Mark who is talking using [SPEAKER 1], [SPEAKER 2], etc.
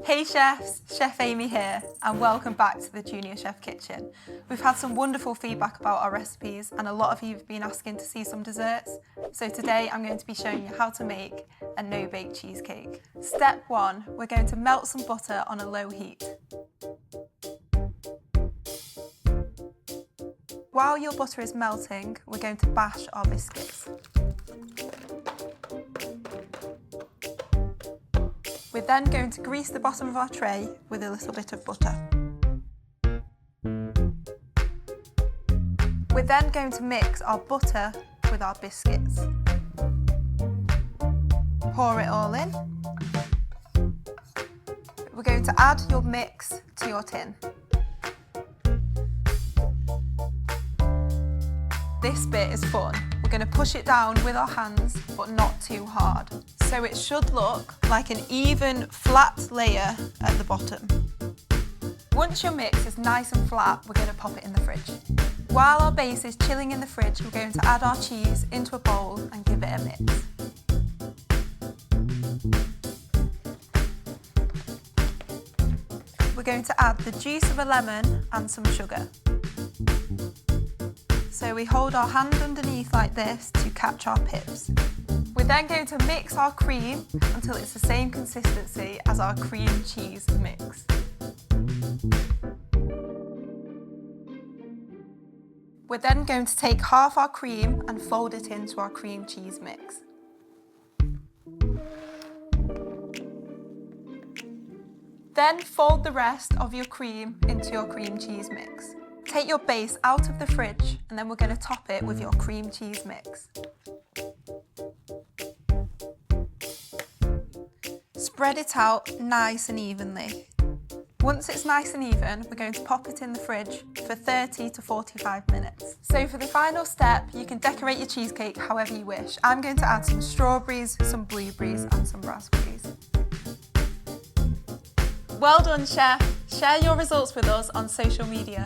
[SPEAKER 1] Hey chefs, Chef Amy here and welcome back to the JnrChef kitchen. We've had some wonderful feedback about our recipes and a lot of you have been asking to see some desserts. So today I'm going to be showing you how to make a no-bake cheesecake. Step 1, we're going to melt some butter on a low heat. While your butter is melting, we're going to bash our biscuits. We're then going to grease the bottom of our tray with a little bit of butter. We're then going to mix our butter with our biscuits. Pour it all in. We're going to add your mix to your tin. This bit is fun. We're going to push it down with our hands, but not too hard. So it should look like an even, flat layer at the bottom. Once your mix is nice and flat, we're going to pop it in the fridge. While our base is chilling in the fridge, we're going to add our cheese into a bowl and give it a mix. We're going to add the juice of a lemon and some sugar. So we hold our hand underneath like this to catch our pips. We're then going to mix our cream until it's the same consistency as our cream cheese mix. We're then going to take half our cream and fold it into our cream cheese mix. Then fold the rest of your cream into your cream cheese mix. Take your base out of the fridge and then we're going to top it with your cream cheese mix. Spread it out nice and evenly. Once it's nice and even, we're going to pop it in the fridge for 30 to 45 minutes. So for the final step, you can decorate your cheesecake however you wish. I'm going to add some strawberries, some blueberries and some raspberries. Well done, chef! Share your results with us on social media.